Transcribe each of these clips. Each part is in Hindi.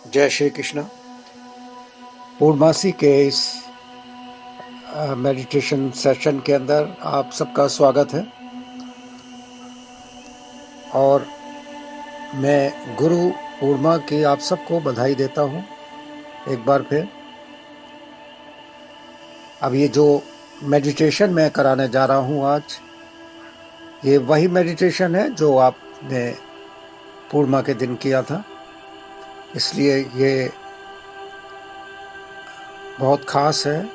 जय श्री कृष्ण। पूर्णमासी के इस मेडिटेशन सेशन के अंदर आप सबका स्वागत है और मैं गुरु पूर्णिमा की आप सबको बधाई देता हूं एक बार फिर। अब ये जो मेडिटेशन मैं कराने जा रहा हूं आज, ये वही मेडिटेशन है जो आपने पूर्णिमा के दिन किया था, इसलिए ये बहुत खास है।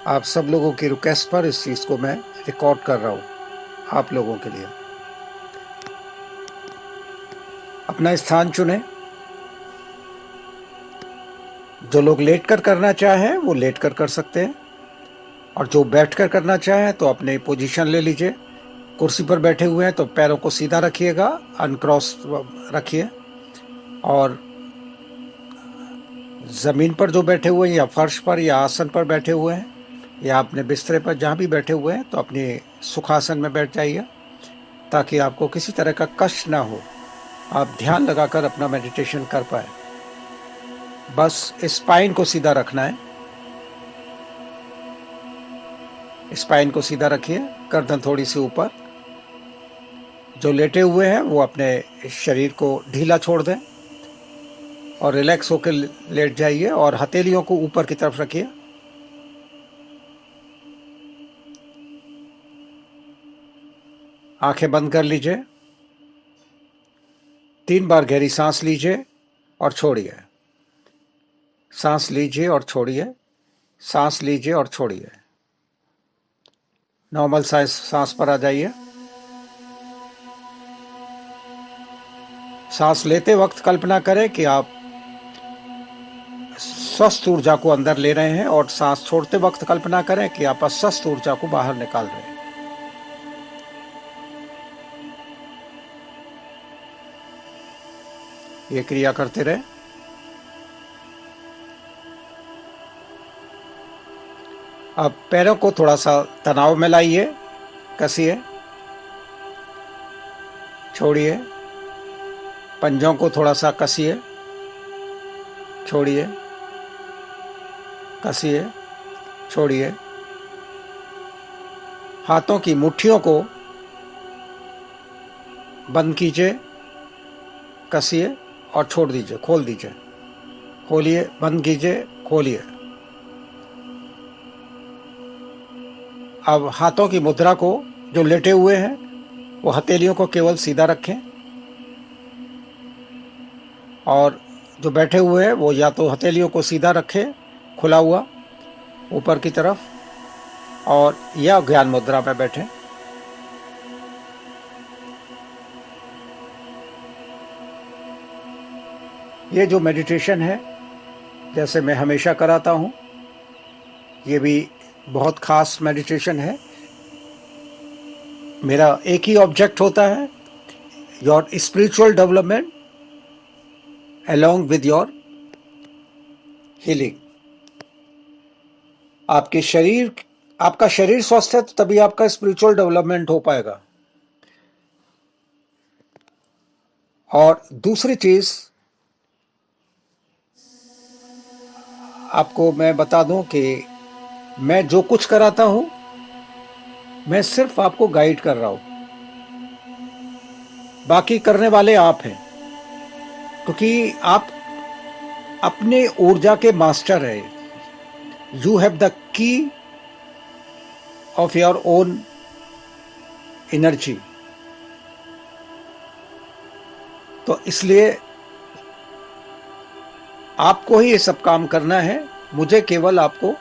आप सब लोगों की रिक्वेस्ट पर इस चीज़ को मैं रिकॉर्ड कर रहा हूं आप लोगों के लिए। अपना स्थान चुनें। जो लोग लेटकर करना चाहें वो लेटकर कर सकते हैं, और जो बैठकर करना चाहें तो अपनी पोजीशन ले लीजिए। कुर्सी पर बैठे हुए हैं तो पैरों को सीधा रखिएगा, अनक्रॉस रखिए। और ज़मीन पर जो बैठे हुए हैं या फर्श पर या आसन पर बैठे हुए हैं या अपने बिस्तरे पर जहाँ भी बैठे हुए हैं तो अपने सुखासन में बैठ जाइए, ताकि आपको किसी तरह का कष्ट ना हो, आप ध्यान लगाकर अपना मेडिटेशन कर पाए। बस स्पाइन को सीधा रखना है। स्पाइन को सीधा रखिए, गर्दन थोड़ी सी ऊपर। जो लेटे हुए हैं वो अपने शरीर को ढीला छोड़ दें और रिलैक्स होकर लेट जाइए, और हथेलियों को ऊपर की तरफ रखिए। आंखें बंद कर लीजिए। 3 बार गहरी सांस लीजिए और छोड़िए। सांस लीजिए और छोड़िए, सांस लीजिए और छोड़िए। नॉर्मल साइज सांस पर आ जाइए। सांस लेते वक्त कल्पना करें कि आप स्वस्थ ऊर्जा को अंदर ले रहे हैं, और सांस छोड़ते वक्त कल्पना करें कि आप अस्वस्थ ऊर्जा को बाहर निकाल रहे हैं। ये क्रिया करते रहे। अब पैरों को थोड़ा सा तनाव में लाइए, कसिए, छोड़िए। पंजों को थोड़ा सा कसिए, छोड़िए, कसिए, छोड़िए। हाथों की मुट्ठियों को बंद कीजिए, कसिए और छोड़ दीजिए, खोल दीजिए। खोलिए, बंद कीजिए, खोलिए। अब हाथों की मुद्रा को, जो लेटे हुए हैं वो हथेलियों को केवल सीधा रखें, और जो बैठे हुए हैं वो या तो हथेलियों को सीधा रखें खुला हुआ ऊपर की तरफ, और या ज्ञान मुद्रा में बैठें। ये जो मेडिटेशन है, जैसे मैं हमेशा कराता हूँ, ये भी बहुत खास मेडिटेशन है। मेरा एक ही ऑब्जेक्ट होता है, your spiritual development along with your healing। आपका शरीर स्वस्थ है तो तभी आपका स्पिरिचुअल डेवलपमेंट हो पाएगा। और दूसरी चीज आपको मैं बता दूं कि मैं जो कुछ कराता हूं, मैं सिर्फ आपको गाइड कर रहा हूं, बाकी करने वाले आप हैं, क्योंकि आप अपने ऊर्जा के मास्टर हैं। You have the key of your own energy. तो इसलिए आपको ही ये सब काम करना है, मुझे केवल आपको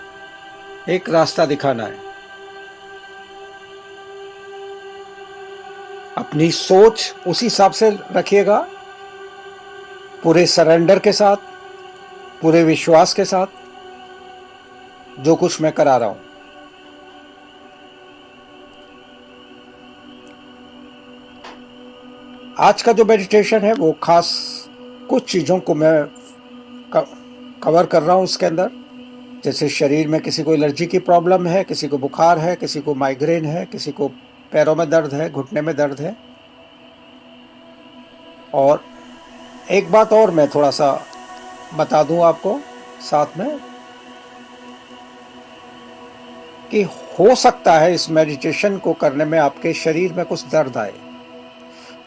एक रास्ता दिखाना है। अपनी सोच उसी हिसाब से रखिएगा, पूरे सरेंडर के साथ, पूरे विश्वास के साथ, जो कुछ मैं करा रहा हूं। आज का जो मेडिटेशन है वो खास कुछ चीज़ों को मैं कवर कर रहा हूं इसके अंदर। जैसे शरीर में किसी को एलर्जी की प्रॉब्लम है, किसी को बुखार है, किसी को माइग्रेन है, किसी को पैरों में दर्द है, घुटने में दर्द है। और एक बात और मैं थोड़ा सा बता दूं आपको साथ में कि हो सकता है इस मेडिटेशन को करने में आपके शरीर में कुछ दर्द आए।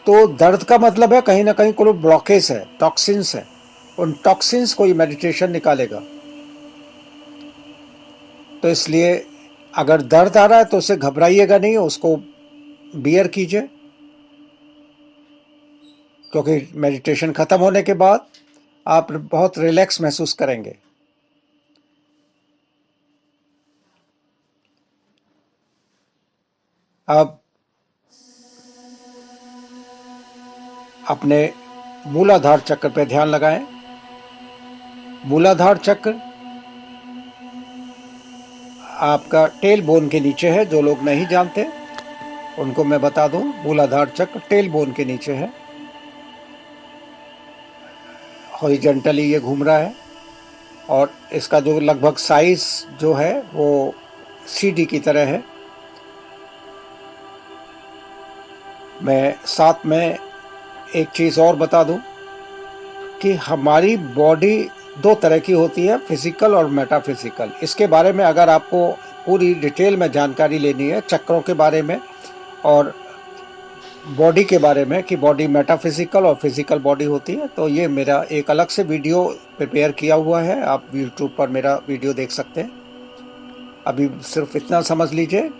तो दर्द का मतलब है कहीं ना कहीं कोई ब्लॉकेज है, टॉक्सिन्स है। उन टॉक्सिन्स को ये मेडिटेशन निकालेगा। तो इसलिए अगर दर्द आ रहा है तो उसे घबराइएगा नहीं, उसको बियर कीजिए, क्योंकि मेडिटेशन खत्म होने के बाद आप बहुत रिलैक्स महसूस करेंगे। अब अपने मूलाधार चक्र पे ध्यान लगाएं। मूलाधार चक्र आपका टेल बोन के नीचे है। जो लोग नहीं जानते उनको मैं बता दूं, मूलाधार चक्र टेल बोन के नीचे है। हॉरिजॉन्टली ये घूम रहा है और इसका जो लगभग साइज जो है वो सीडी की तरह है। मैं साथ में एक चीज़ और बता दूं कि हमारी बॉडी दो तरह की होती है, फिजिकल और मेटाफिजिकल। इसके बारे में अगर आपको पूरी डिटेल में जानकारी लेनी है, चक्रों के बारे में और बॉडी के बारे में कि बॉडी मेटाफिजिकल और फिजिकल बॉडी होती है, तो ये मेरा एक अलग से वीडियो प्रिपेयर किया हुआ है। आप यूट्यूब पर मेरा वीडियो देख सकते हैं। अभी सिर्फ इतना समझ लीजिए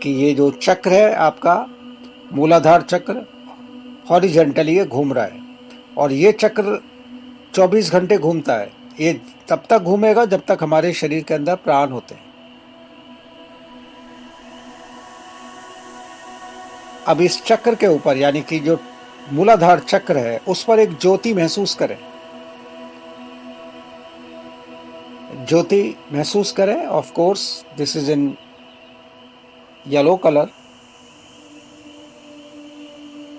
कि ये जो चक्र है आपका मूलाधार चक्र, हॉरिजॉन्टली ये घूम रहा है और ये चक्र 24 घंटे घूमता है। ये तब तक घूमेगा जब तक हमारे शरीर के अंदर प्राण होते हैं। अब इस चक्र के ऊपर, यानी कि जो मूलाधार चक्र है, उस पर एक ज्योति महसूस करें। ज्योति महसूस करें। Of course this is in yellow colour.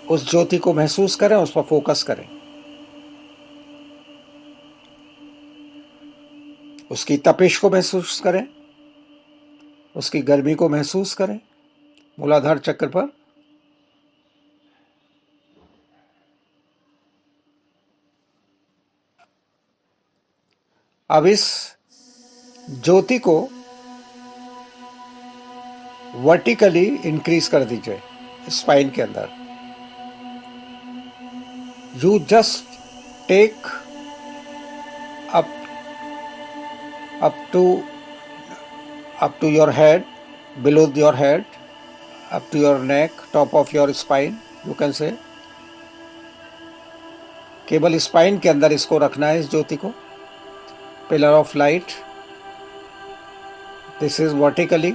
उस ज्योति को महसूस करें, उस पर फोकस करें, उसकी तपिश को महसूस करें, उसकी गर्मी को महसूस करें मूलाधार चक्र पर। अब इस ज्योति को वर्टिकली इंक्रीज कर दीजिए स्पाइन के अंदर। You just take up up to your head, below your head, up to your neck, top of your spine, you can say। केवल स्पाइन के अंदर इसको रखना है, इस ज्योति को। Pillar of light, this is vertically.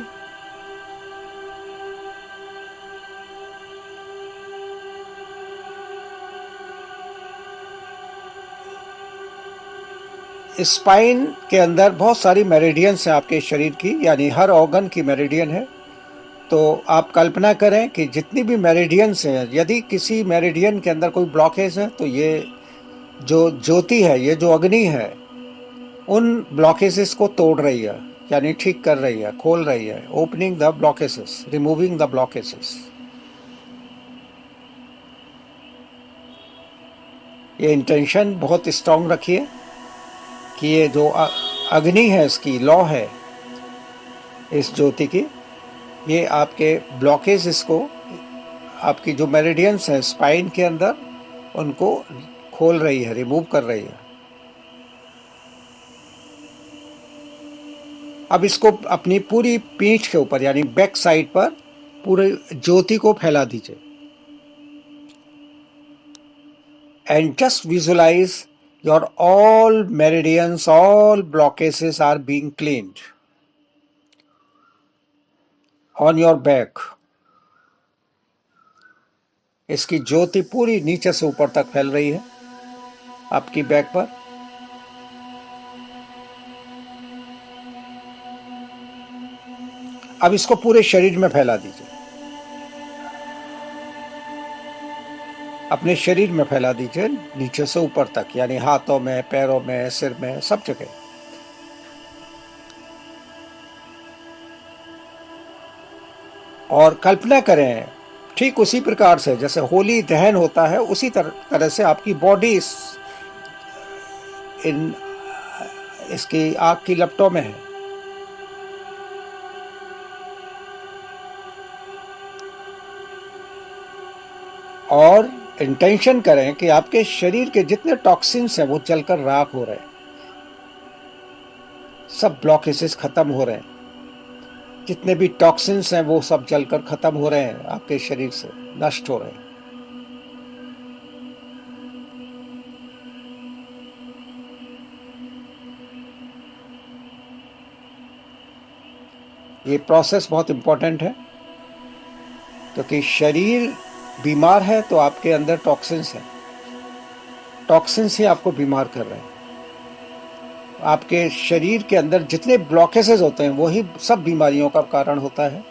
Spine के अंदर बहुत सारी मेरिडियंस हैं आपके शरीर की, यानी हर ऑर्गन की मेरिडियन है। तो आप कल्पना करें कि जितनी भी मेरिडियंस हैं, यदि किसी मेरिडियन के अंदर कोई ब्लॉकेज है तो ये जो ज्योति है, ये जो अग्नि है, उन ब्लॉकेजेस को तोड़ रही है, यानी ठीक कर रही है, खोल रही है। Opening the blockages, removing the blockages. ये इंटेंशन बहुत स्ट्रांग रखिए कि ये जो अग्नि है, इसकी लॉ है इस ज्योति की, ये आपके ब्लॉकेज, इसको आपकी जो मेरिडियंस है स्पाइन के अंदर, उनको खोल रही है, रिमूव कर रही है। अब इसको अपनी पूरी पीठ के ऊपर, यानी बैक साइड पर पूरे ज्योति को फैला दीजिए। And just visualise your all meridians, all blockages are being cleaned on your back। इसकी ज्योति पूरी नीचे से ऊपर तक फैल रही है आपकी बैक पर। अब इसको पूरे शरीर में फैला दीजिए, अपने शरीर में फैला दीजिए नीचे से ऊपर तक, यानी हाथों में, पैरों में, सिर में, सब जगह। और कल्पना करें ठीक उसी प्रकार से जैसे होली दहन होता है, उसी तरह से आपकी बॉडी इन इसकी आग की लपटों में है। और इंटेंशन करें कि आपके शरीर के जितने टॉक्सिन्स हैं वो जलकर राख हो रहे हैं, सब ब्लॉकेजेस खत्म हो रहे हैं, जितने भी टॉक्सिन्स हैं वो सब जलकर खत्म हो रहे हैं, आपके शरीर से नष्ट हो रहे हैं। ये प्रोसेस बहुत इंपॉर्टेंट है, क्योंकि शरीर बीमार है तो आपके अंदर टॉक्सिन्स हैं, टॉक्सिन्स ही आपको बीमार कर रहे हैं। आपके शरीर के अंदर जितने ब्लॉकेजेस होते हैं वही सब बीमारियों का कारण होता है।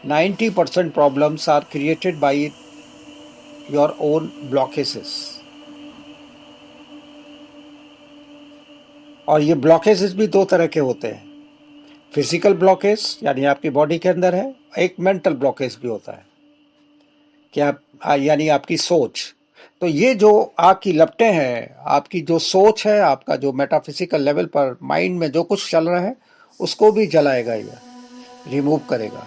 90% problems are created by your own blockages. और ये ब्लॉकेजेस भी दो तरह के होते हैं, फिजिकल ब्लॉकेज यानी आपकी बॉडी के अंदर है, एक मेंटल ब्लॉकेज भी होता है कि आप यानी आपकी सोच। तो ये जो आग की लपटें हैं, आपकी जो सोच है, आपका जो मेटाफिजिकल लेवल पर माइंड में जो कुछ चल रहा है उसको भी जलाएगा, ये रिमूव करेगा।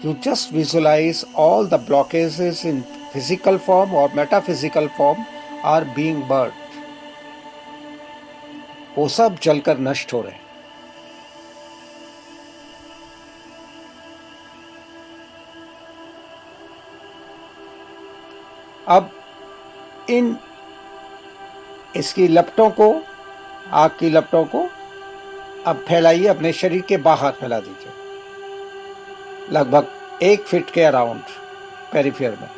You just visualize all the blockages in physical form or metaphysical form are being burned. वो सब जलकर नष्ट हो रहे हैं। अब इसकी लपटों को, आग की लपटों को अब फैलाइए, अपने शरीर के बाहर फैला दीजिए, लगभग 1 फीट के अराउंड पेरिफेयर में।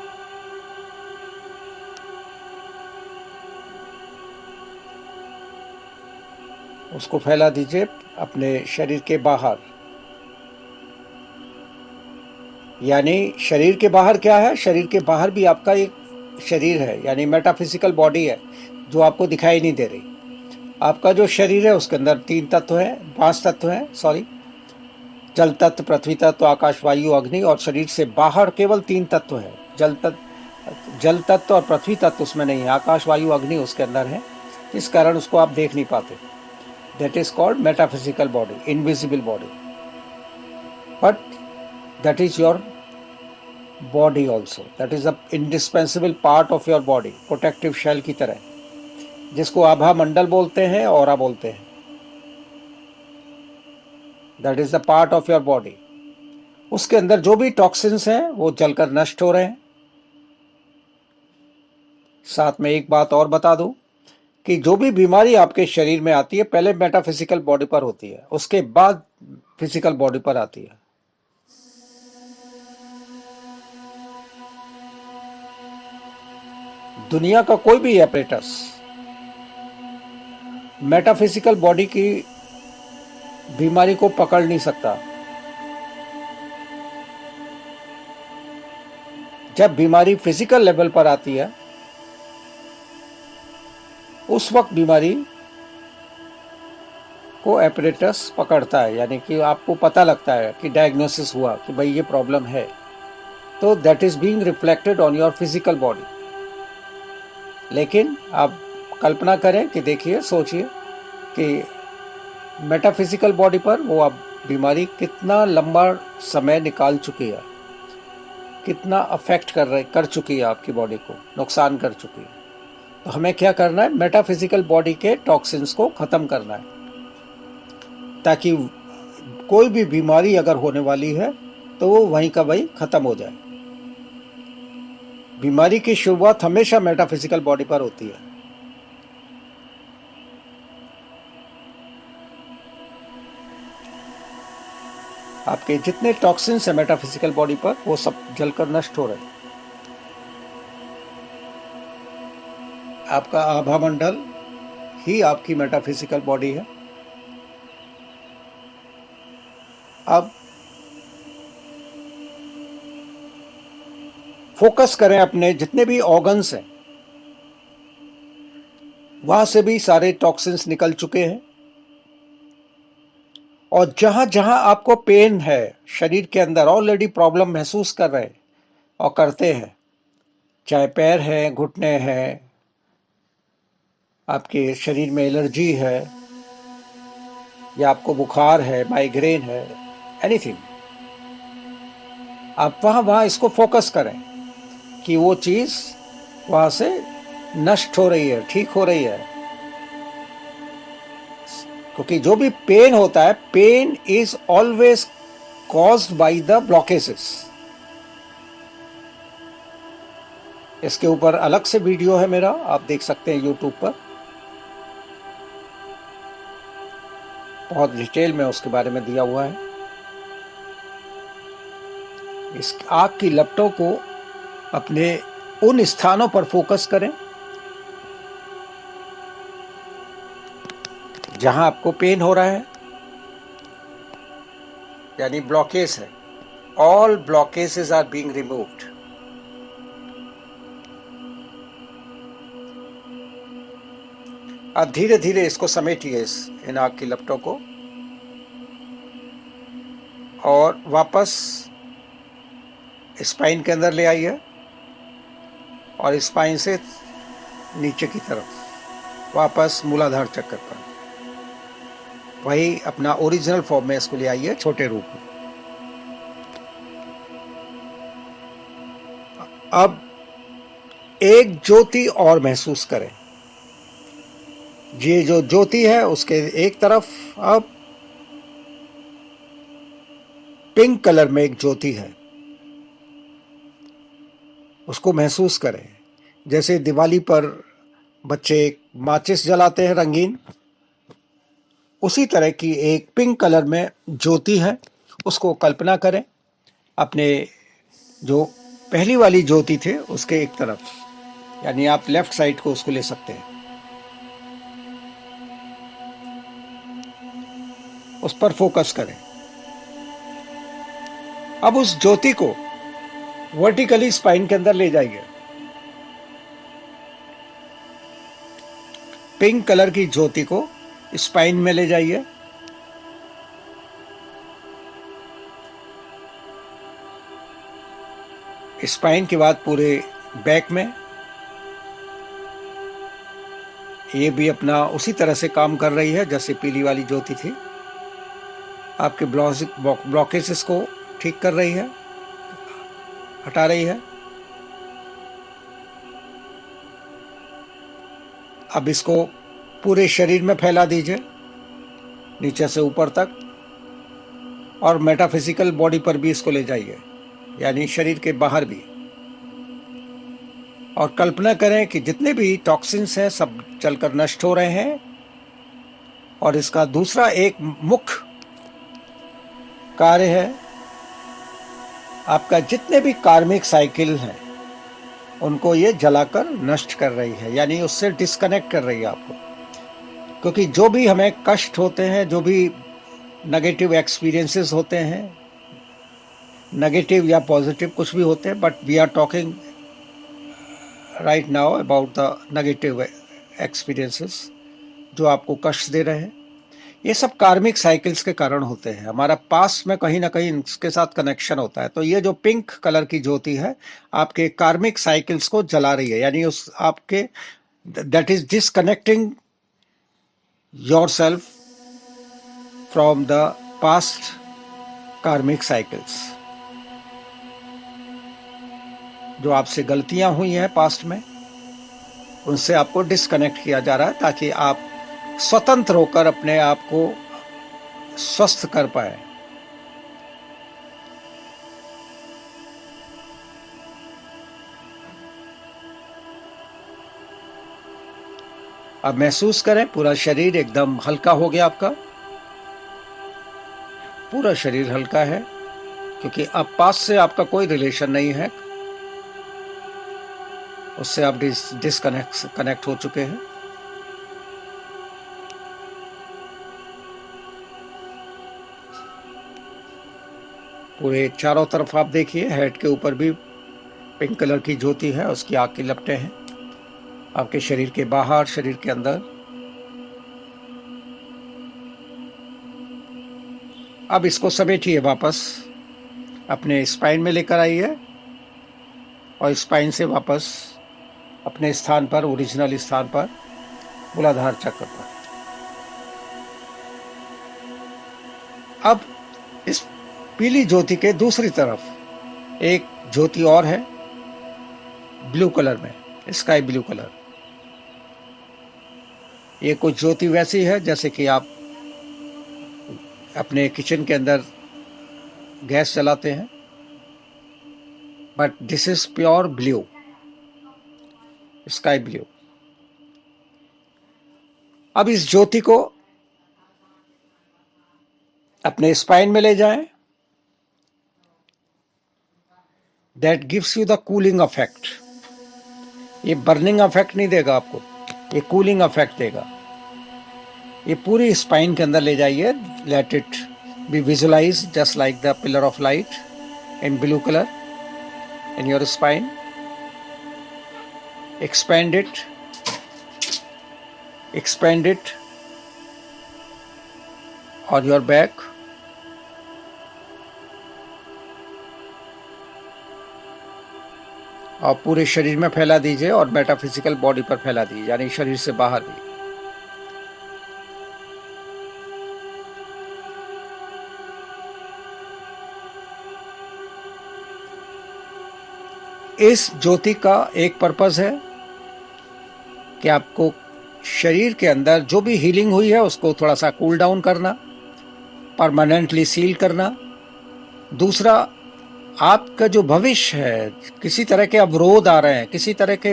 उसको फैला दीजिए अपने शरीर के बाहर। यानी शरीर के बाहर क्या है? शरीर के बाहर भी आपका एक शरीर है, यानी मेटाफिजिकल बॉडी है जो आपको दिखाई नहीं दे रही। आपका जो शरीर है उसके अंदर 3 तत्व हैं, 5 तत्व हैं, सॉरी, जल तत्व, पृथ्वी तत्व, आकाश, वायु, अग्नि। और शरीर से बाहर केवल 3 तत्व है, जल तत्व और पृथ्वी तत्व उसमें नहीं है, आकाश, वायु, अग्नि उसके अंदर है, इस कारण उसको आप देख नहीं पाते। That is called metaphysical body, invisible body. But that is your body also, that is the indispensable part of your body, protective shell की तरह, जिसको आभा मंडल बोलते हैं, औरा बोलते हैं। That is the part of your body. उसके अंदर जो भी टॉक्सिन्स हैं वो जलकर नष्ट हो रहे हैं। साथ में एक बात और बता दूं कि जो भी बीमारी आपके शरीर में आती है पहले मेटाफिजिकल बॉडी पर होती है, उसके बाद फिजिकल बॉडी पर आती है। दुनिया का कोई भी एपरेटस मेटाफिजिकल बॉडी की बीमारी को पकड़ नहीं सकता। जब बीमारी फिजिकल लेवल पर आती है उस वक्त बीमारी को एपरेटस पकड़ता है, यानी कि आपको पता लगता है कि डायग्नोसिस हुआ कि भाई ये प्रॉब्लम है, तो that is being reflected on your physical body. लेकिन आप कल्पना करें कि देखिए, सोचिए कि मेटाफिजिकल बॉडी पर वो अब बीमारी कितना लंबा समय निकाल चुकी है, कितना अफेक्ट कर चुकी है, आपकी बॉडी को नुकसान कर चुकी है। तो हमें क्या करना है? मेटाफिजिकल बॉडी के टॉक्सिन्स को खत्म करना है, ताकि कोई भी बीमारी अगर होने वाली है तो वो वहीं का वहीं खत्म हो जाए। बीमारी की शुरुआत हमेशा मेटाफिजिकल बॉडी पर होती है। आपके जितने टॉक्सिन्स हैं मेटाफिजिकल बॉडी पर वो सब जलकर नष्ट हो रहे हैं। आपका आभा मंडल ही आपकी मेटाफिजिकल बॉडी है। अब फोकस करें अपने जितने भी ऑर्गन्स हैं, वहां से भी सारे टॉक्सिन्स निकल चुके हैं। और जहां जहां आपको पेन है शरीर के अंदर, ऑलरेडी प्रॉब्लम महसूस कर रहे हैं और करते हैं, चाहे पैर है, घुटने हैं, आपके शरीर में एलर्जी है, या आपको बुखार है, माइग्रेन है, एनीथिंग, आप वहां इसको फोकस करें कि वो चीज वहां से नष्ट हो रही है, ठीक हो रही है। क्योंकि जो भी पेन होता है, pain is always caused by the blockages. इसके ऊपर अलग से वीडियो है मेरा, आप देख सकते हैं यूट्यूब पर, बहुत डिटेल में उसके बारे में दिया हुआ है। इस आग की लपटों को अपने उन स्थानों पर फोकस करें जहां आपको पेन हो रहा है, यानी ब्लॉकेज है। All blockages are being removed. आप धीरे धीरे इसको समेटिए, इन आग की लपटों को, और वापस स्पाइन के अंदर ले आइए, और स्पाइन से नीचे की तरफ वापस मूलाधार चक्र पर, वही अपना ओरिजिनल फॉर्म में इसको ले आइए, छोटे रूप में। अब एक ज्योति और महसूस करें। ये जो ज्योति है उसके एक तरफ अब पिंक कलर में एक ज्योति है, उसको महसूस करें। जैसे दिवाली पर बच्चे माचिस जलाते हैं रंगीन, उसी तरह की एक पिंक कलर में ज्योति है, उसको कल्पना करें अपने जो पहली वाली ज्योति थे उसके एक तरफ, यानी आप लेफ्ट साइड को उसको ले सकते हैं। उस पर फोकस करें। अब उस ज्योति को वर्टिकली स्पाइन के अंदर ले जाइए। पिंक कलर की ज्योति को स्पाइन में ले जाइए। स्पाइन के बाद पूरे बैक में। ये भी अपना उसी तरह से काम कर रही है जैसे पीली वाली ज्योति थी। आपके ब्लॉकेजेस को ठीक कर रही है, हटा रही है। अब इसको पूरे शरीर में फैला दीजिए, नीचे से ऊपर तक, और मेटाफिजिकल बॉडी पर भी इसको ले जाइए, यानी शरीर के बाहर भी। और कल्पना करें कि जितने भी टॉक्सिन्स हैं सब चलकर नष्ट हो रहे हैं। और इसका दूसरा एक मुख्य कार्य है, आपका जितने भी कार्मिक साइकिल हैं उनको ये जलाकर नष्ट कर रही है, यानी उससे डिस्कनेक्ट कर रही है आपको। क्योंकि जो भी हमें कष्ट होते हैं, जो भी नेगेटिव एक्सपीरियंसेस होते हैं, नेगेटिव या पॉजिटिव कुछ भी होते हैं, but we are talking right now about the negative experiences जो आपको कष्ट दे रहे हैं, ये सब कार्मिक साइकिल्स के कारण होते हैं। हमारा पास्ट में कहीं ना कहीं इसके साथ कनेक्शन होता है। तो ये जो पिंक कलर की ज्योति है आपके कार्मिक साइकिल्स को जला रही है, यानी उस आपके that is disconnecting yourself from the past कार्मिक साइकिल्स। जो आपसे गलतियां हुई हैं पास्ट में, उनसे आपको डिस्कनेक्ट किया जा रहा है ताकि आप स्वतंत्र होकर अपने आप को स्वस्थ कर पाए। अब महसूस करें पूरा शरीर एकदम हल्का हो गया आपका। पूरा शरीर हल्का है क्योंकि अब पास्ट से आपका कोई रिलेशन नहीं है, उससे आप कनेक्ट हो चुके हैं। पूरे चारों तरफ आप देखिए, हेड के ऊपर भी पिंक कलर की ज्योति है, उसकी आग की लपटें हैं आपके शरीर के बाहर, शरीर के अंदर। अब इसको समेटिए, वापस अपने स्पाइन में लेकर आइए और स्पाइन से वापस अपने स्थान पर, ओरिजिनल स्थान पर, मूलाधार चक्र पर। अब इस पीली ज्योति के दूसरी तरफ एक ज्योति और है, ब्लू कलर में, स्काई ब्लू कलर। ये कुछ ज्योति वैसी है जैसे कि आप अपने किचन के अंदर गैस जलाते हैं, but this is pure blue, sky blue. अब इस ज्योति को अपने स्पाइन में ले जाएं। That gives you the cooling effect. ये बर्निंग इफेक्ट नहीं देगा आपको, ये कूलिंग इफेक्ट देगा। ये पूरी स्पाइन के अंदर ले जाइए। Let it be visualise just like the pillar of light in blue colour in your spine. expand it on your back, और पूरे शरीर में फैला दीजिए और मेटाफिजिकल बॉडी पर फैला दीजिए, यानी शरीर से बाहर भी। इस ज्योति का एक पर्पस है कि आपको शरीर के अंदर जो भी हीलिंग हुई है उसको थोड़ा सा कूल डाउन करना, परमानेंटली सील करना। दूसरा, आपका जो भविष्य है, किसी तरह के अवरोध आ रहे हैं, किसी तरह के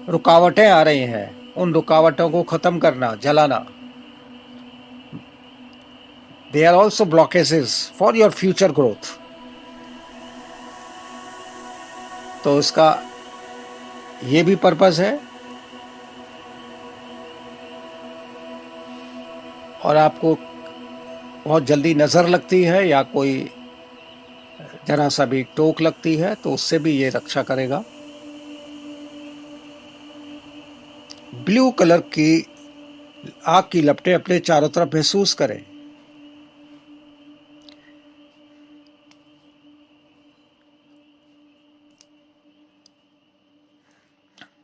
रुकावटें आ रही हैं, उन रुकावटों को खत्म करना, जलाना। They are also blockages for your future growth. तो उसका ये भी पर्पस है। और आपको बहुत जल्दी नज़र लगती है या कोई जरा सा भी टोक लगती है तो उससे भी ये रक्षा करेगा। ब्लू कलर की आग की लपटें अपने चारों तरफ महसूस करें।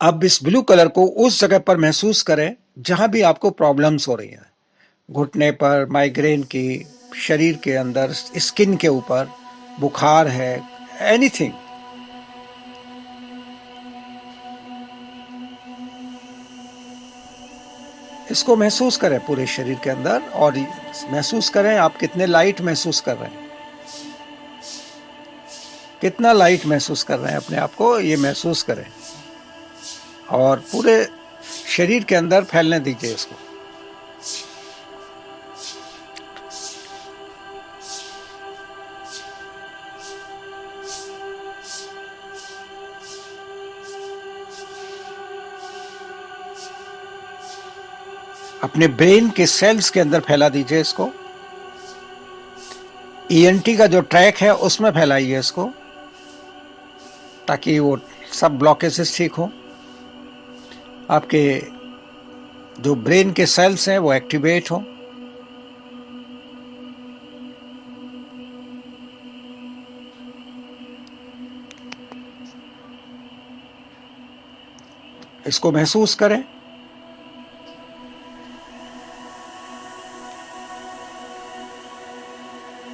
अब इस ब्लू कलर को उस जगह पर महसूस करें जहां भी आपको प्रॉब्लम्स हो रही हैं, घुटने पर, माइग्रेन की, शरीर के अंदर, स्किन के ऊपर, बुखार है, एनीथिंग। इसको महसूस करें पूरे शरीर के अंदर और महसूस करें आप कितने लाइट महसूस कर रहे हैं, कितना लाइट महसूस कर रहे हैं अपने आप को, ये महसूस करें और पूरे शरीर के अंदर फैलने दीजिए इसको। अपने ब्रेन के सेल्स के अंदर फैला दीजिए इसको। ईएनटी का जो ट्रैक है उसमें फैलाइए इसको, ताकि वो सब ब्लॉकेजेस ठीक हो। आपके जो ब्रेन के सेल्स हैं वो एक्टिवेट हो। इसको महसूस करें।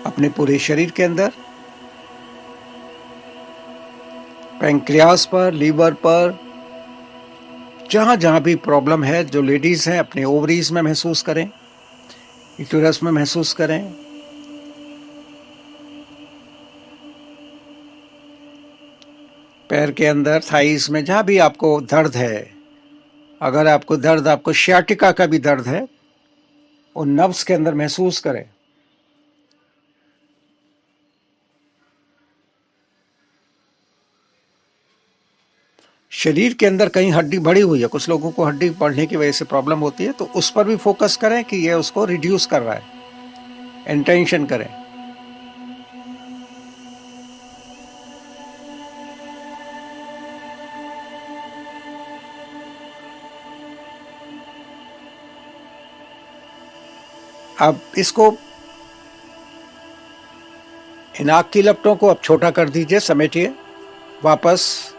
अपने पूरे शरीर के अंदर, पैंक्रियास पर, लीवर पर, जहां जहां भी प्रॉब्लम है, जो लेडीज हैं अपने ओवरीज में महसूस करें, यूटेरस में महसूस करें। पैर के अंदर, थाइस में, जहां भी आपको दर्द है, अगर आपको दर्द, आपको शियाटिका का भी दर्द है, उन नर्व्स के अंदर महसूस करें। शरीर के अंदर कहीं हड्डी बढ़ी हुई है, कुछ लोगों को हड्डी बढ़ने की वजह से प्रॉब्लम होती है, तो उस पर भी फोकस करें कि ये उसको रिड्यूस कर रहा है। इंटेंशन करें। अब इसको, इन आग की लपटों को अब छोटा कर दीजिए, समेटिए, वापस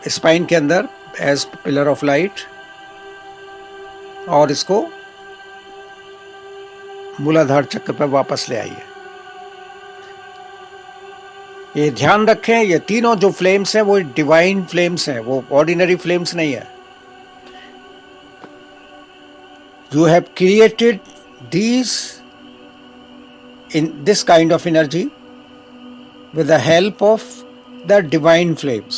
स्पाइन के अंदर एज पिलर ऑफ लाइट, और इसको मूलाधार चक्र पर वापस ले आइए। ये ध्यान रखें, ये तीनों जो फ्लेम्स हैं वो डिवाइन फ्लेम्स हैं, वो ऑर्डिनरी फ्लेम्स नहीं है। You have created these in this kind of energy with the help of the divine flames.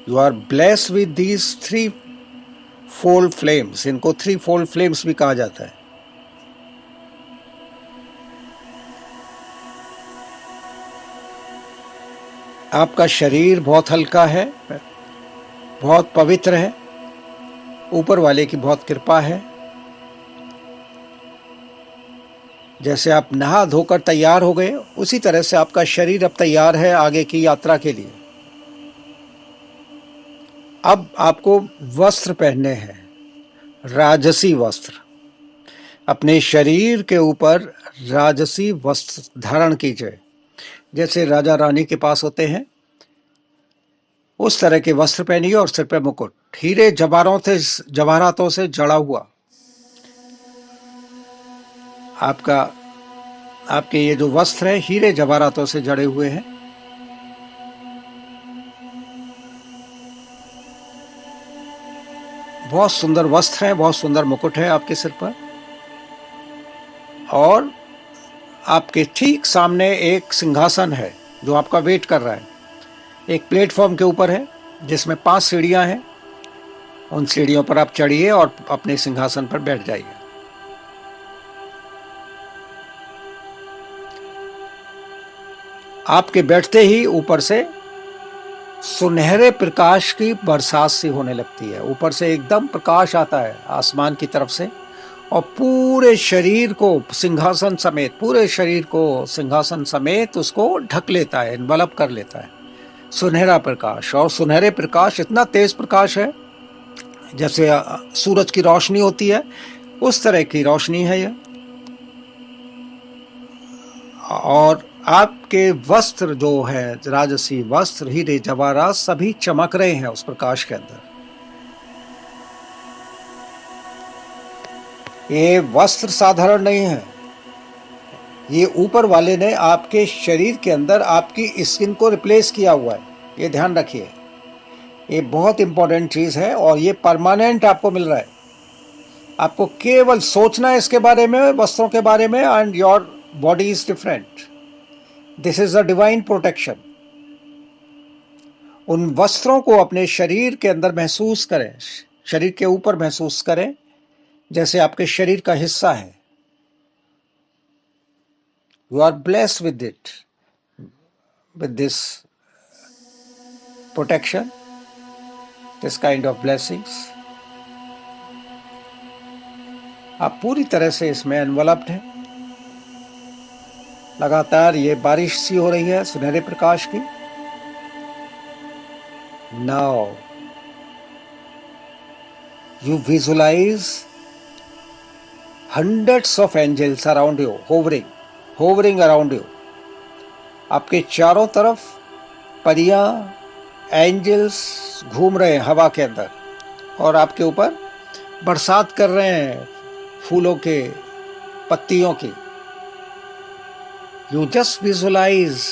You are blessed with these three-fold flames. इनको three-fold flames भी कहा जाता है। आपका शरीर बहुत हल्का है, बहुत पवित्र है, ऊपर वाले की बहुत कृपा है। जैसे आप नहा धोकर तैयार हो गए, उसी तरह से आपका शरीर अब तैयार है आगे की यात्रा के लिए। अब आपको वस्त्र पहनने हैं, राजसी वस्त्र। अपने शरीर के ऊपर राजसी वस्त्र धारण कीजिए, जैसे राजा रानी के पास होते हैं उस तरह के वस्त्र पहनिए, और सिर पे मुकुट हीरे जवाहरातों से जड़ा हुआ। आपके ये जो वस्त्र है हीरे जवाहरातों से जड़े हुए हैं। बहुत सुंदर वस्त्र है, बहुत सुंदर मुकुट है आपके सिर पर, और आपके ठीक सामने एक सिंहासन है जो आपका वेट कर रहा है। एक प्लेटफॉर्म के ऊपर है जिसमें 5 सीढ़ियां हैं। उन सीढ़ियों पर आप चढ़िए और अपने सिंहासन पर बैठ जाइए। आपके बैठते ही ऊपर से सुनहरे प्रकाश की बरसात सी होने लगती है। ऊपर से एकदम प्रकाश आता है आसमान की तरफ से, और पूरे शरीर को सिंहासन समेत उसको ढक लेता है, इन्वलप कर लेता है सुनहरा प्रकाश। और सुनहरे प्रकाश इतना तेज प्रकाश है जैसे सूरज की रोशनी होती है, उस तरह की रोशनी है यह। और आपके वस्त्र जो है, राजसी वस्त्र, हीरे जवाहरात सभी चमक रहे हैं उस प्रकाश के अंदर। ये वस्त्र साधारण नहीं है, ये ऊपर वाले ने आपके शरीर के अंदर आपकी स्किन को रिप्लेस किया हुआ है। ये ध्यान रखिए, ये बहुत इंपॉर्टेंट चीज है, और ये परमानेंट आपको मिल रहा है। आपको केवल सोचना है इसके बारे में, वस्त्रों के बारे में, and your body is different. This is a divine protection. उन वस्त्रों को अपने शरीर के अंदर महसूस करें, शरीर के ऊपर महसूस करें, जैसे आपके शरीर का हिस्सा है। You are blessed with it, with this protection, this kind of blessings. आप पूरी तरह से इसमें एनवलप्ड हैं। लगातार ये बारिश सी हो रही है सुनहरे प्रकाश की। Now you visualize hundreds of angels around you, hovering around you. आपके चारों तरफ परियां, एंजल्स घूम रहे हैं हवा के अंदर, और आपके ऊपर बरसात कर रहे हैं फूलों के, पत्तियों की। You just visualize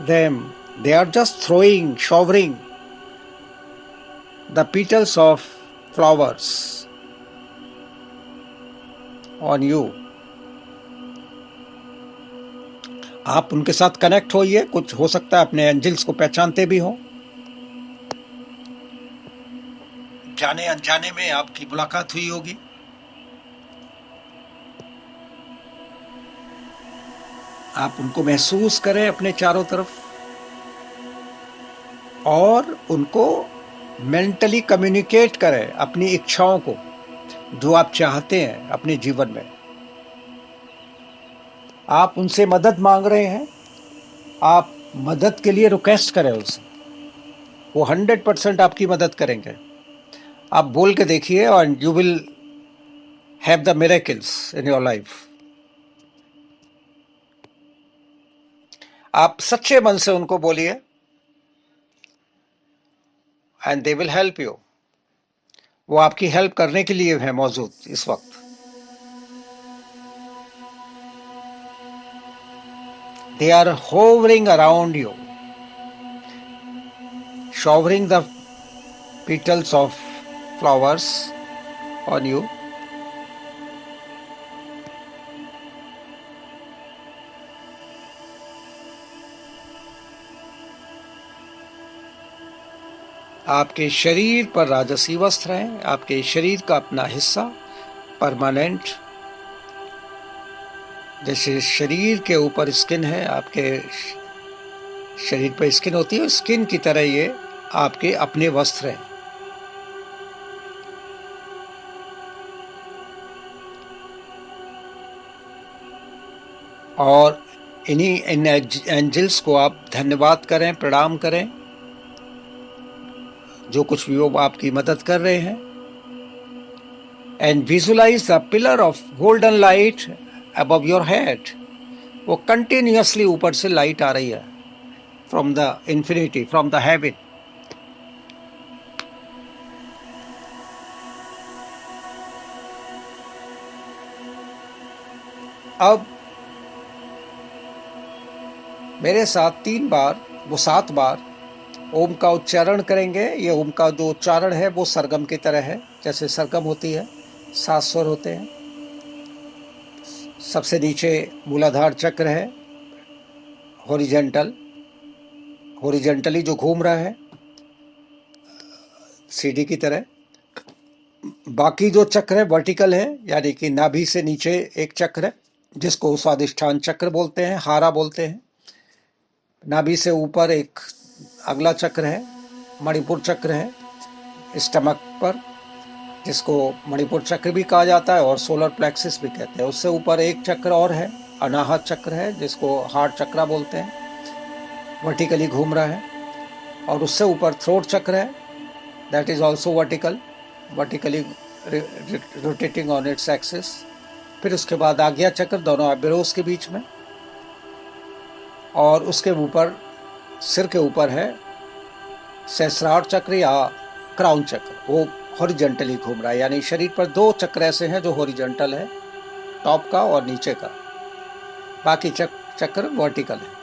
them. They are just showering the petals of flowers on you. आप उनके साथ कनेक्ट होइए। कुछ हो सकता है अपने एंजल्स को पहचानते भी हो। जाने अनजाने में आपकी मुलाकात हुई होगी। आप उनको महसूस करें अपने चारों तरफ, और उनको मेंटली कम्युनिकेट करें अपनी इच्छाओं को, जो आप चाहते हैं अपने जीवन में। आप उनसे मदद मांग रहे हैं, आप मदद के लिए रिक्वेस्ट करें उनसे, वो 100% आपकी मदद करेंगे। आप बोल के देखिए, और you will have the miracles in your life. आप सच्चे मन से उनको बोलिए and they will help you. वो आपकी हेल्प करने के लिए है मौजूद इस वक्त। They are hovering around you, showering the petals of flowers on you. आपके शरीर पर राजसी वस्त्र हैं, आपके शरीर का अपना हिस्सा परमानेंट, जैसे शरीर के ऊपर स्किन है, आपके शरीर पर स्किन होती है, स्किन की तरह ये आपके अपने वस्त्र हैं। और इन एंजल्स को आप धन्यवाद करें, प्रणाम करें, जो कुछ भी वो आपकी मदद कर रहे हैं। And visualise the pillar of golden light above your head. वो कंटिन्यूअसली ऊपर से लाइट आ रही है from the infinity, from the heaven. अब मेरे साथ 3 बार, वो 7 बार ओम का उच्चारण करेंगे। ये ओम का जो उच्चारण है वो सरगम की तरह है, जैसे सरगम होती है 7 स्वर होते हैं। सबसे नीचे मूलाधार चक्र है, हॉरिजेंटली जो घूम रहा है सीढ़ी की तरह। बाकी जो चक्र है वर्टिकल है, यानी कि नाभि से नीचे एक चक्र है जिसको स्वादिष्ठान चक्र बोलते हैं, हारा बोलते हैं। नाभि से ऊपर एक अगला चक्र है, मणिपुर चक्र है स्टमक पर, जिसको मणिपुर चक्र भी कहा जाता है और सोलर प्लेक्सिस भी कहते हैं। उससे ऊपर एक चक्र और है, अनाहत चक्र है, जिसको हार्ट चक्र बोलते हैं, वर्टिकली घूम रहा है। और उससे ऊपर थ्रोट चक्र है, that is also vertically rotating on its axis. फिर उसके बाद आज्ञा चक्र दोनों आइब्रोज के बीच में, और उसके ऊपर सिर के ऊपर है सहस्रार चक्र या क्राउन चक्र, वो हॉरिजेंटली घूम रहा है। यानी शरीर पर 2 चक्र ऐसे हैं जो हॉरिजेंटल है, टॉप का और नीचे का, बाकी चक्र वर्टिकल है।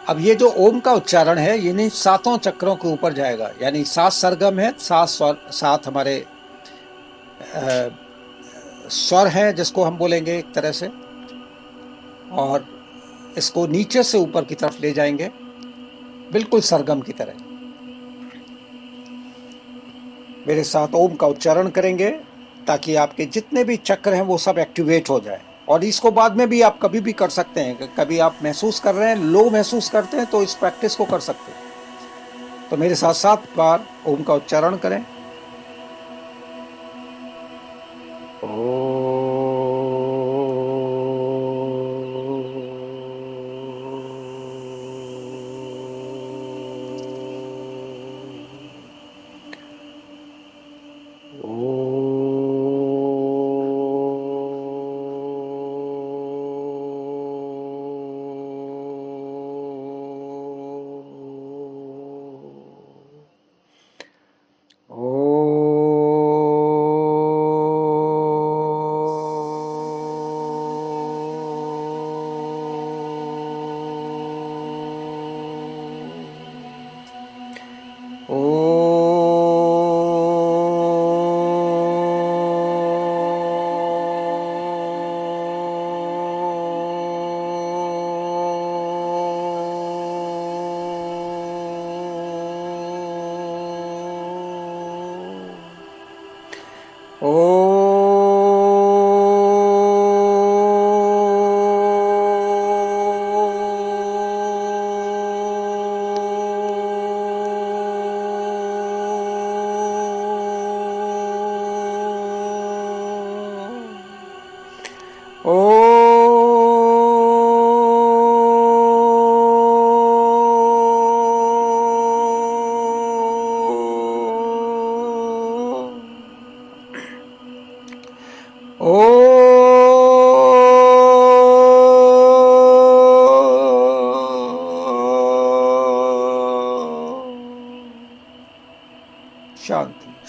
अब ये जो ओम का उच्चारण है ये नहीं 7 चक्रों के ऊपर जाएगा, यानी 7 सरगम है, 7 स्वर, 7 हमारे स्वर है जिसको हम बोलेंगे एक तरह से, और इसको नीचे से ऊपर की तरफ ले जाएंगे बिल्कुल सरगम की तरह। मेरे साथ ओम का उच्चारण करेंगे ताकि आपके जितने भी चक्र हैं वो सब एक्टिवेट हो जाए। और इसको बाद में भी आप कभी भी कर सकते हैं, कभी आप महसूस कर रहे हैं, लो महसूस करते हैं, तो इस प्रैक्टिस को कर सकते हैं। तो मेरे साथ 7 बार ओम का उच्चारण करें।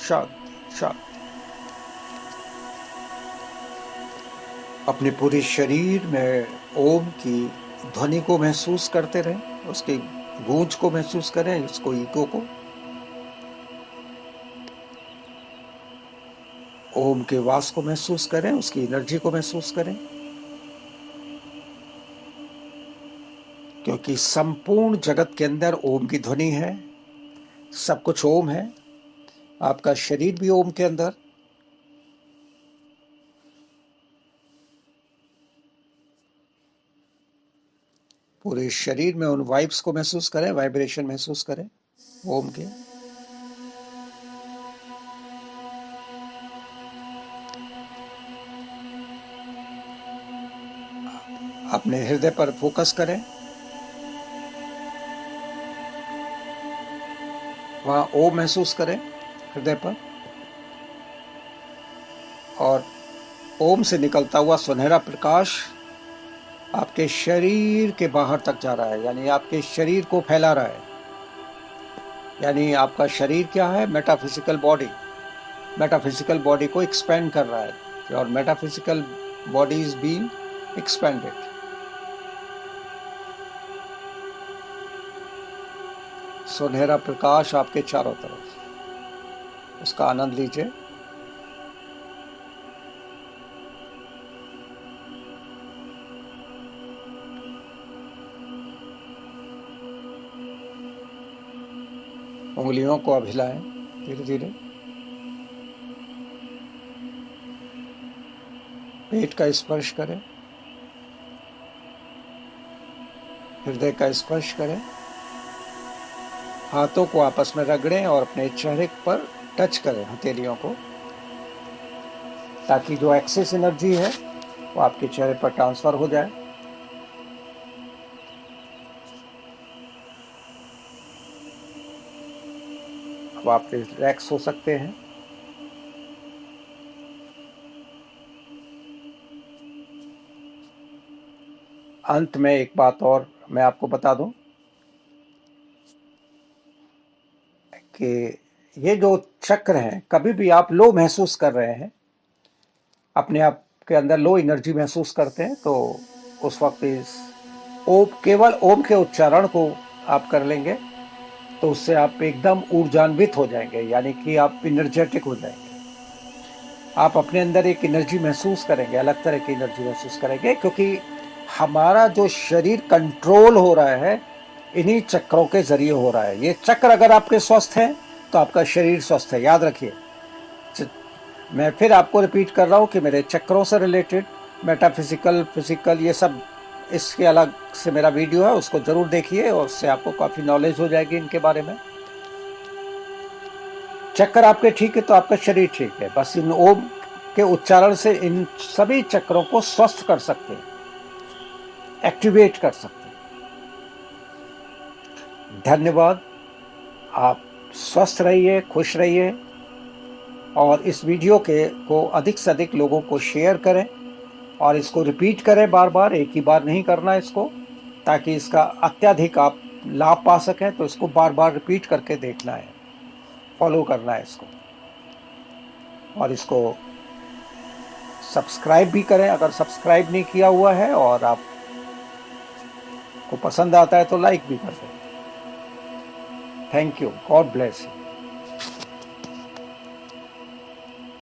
शांति शांति। अपने पूरे शरीर में ओम की ध्वनि को महसूस करते रहें, उसकी गूंज को महसूस करें, उसको ईको को। ओम के वास को महसूस करें, उसकी एनर्जी को महसूस करें, क्योंकि संपूर्ण जगत के अंदर ओम की ध्वनि है, सब कुछ ओम है। आपका शरीर भी ओम के अंदर। पूरे शरीर में उन वाइब्स को महसूस करें, वाइब्रेशन महसूस करें ओम के। अपने हृदय पर फोकस करें, वहां ओम महसूस करें हृदय पर, और ओम से निकलता हुआ सुनहरा प्रकाश आपके शरीर के बाहर तक जा रहा है, यानी आपके शरीर को फैला रहा है। यानी आपका शरीर क्या है? Metaphysical body. मेटाफिजिकल बॉडी को एक्सपेंड कर रहा है, और metaphysical body is being expanded. सुनहरा प्रकाश आपके चारों तरफ, उसका आनंद लीजिए। उंगलियों को अब हिलाएं धीरे धीरे। पेट का स्पर्श करें, हृदय का स्पर्श करें। हाथों को आपस में रगड़ें और अपने चेहरे पर टच करें हथेलियों को, ताकि जो एक्सेस एनर्जी है वो आपके चेहरे पर ट्रांसफर हो जाए। अब आप रिलैक्स हो सकते हैं। अंत में एक बात और मैं आपको बता दूं कि ये जो चक्र हैं, कभी भी आप लो महसूस कर रहे हैं, अपने आप के अंदर लो एनर्जी महसूस करते हैं, तो उस वक्त इस ओम, केवल ओम के उच्चारण को आप कर लेंगे, तो उससे आप एकदम ऊर्जान्वित हो जाएंगे, यानी कि आप एनर्जेटिक हो जाएंगे। आप अपने अंदर एक एनर्जी महसूस करेंगे, अलग तरह की एनर्जी महसूस करेंगे, क्योंकि हमारा जो शरीर कंट्रोल हो रहा है इन्हीं चक्रों के जरिए हो रहा है। ये चक्र अगर आपके स्वस्थ हैं तो आपका शरीर स्वस्थ है, याद रखिए। मैं फिर आपको रिपीट कर रहा हूँ कि मेरे चक्रों से रिलेटेड मेटाफिजिकल, फिजिकल, ये सब इसके अलग से मेरा वीडियो है, उसको जरूर देखिए, और उससे आपको काफी नॉलेज हो जाएगी इनके बारे में। चक्र आपके ठीक है तो आपका शरीर ठीक है। बस इन ओम के उच्चारण से इन सभी चक्रों को स्वस्थ कर सकते हैं, एक्टिवेट कर सकते हैं। धन्यवाद। आप स्वस्थ रहिए, खुश रहिए, और इस वीडियो को अधिक से अधिक लोगों को शेयर करें, और इसको रिपीट करें बार बार, एक ही बार नहीं करना इसको, ताकि इसका अत्यधिक आप लाभ पा सकें। तो इसको बार बार रिपीट करके देखना है, फॉलो करना है इसको, और इसको सब्सक्राइब भी करें अगर सब्सक्राइब नहीं किया हुआ है, और आप को पसंद आता है तो लाइक भी कर दें। Thank you, God bless you.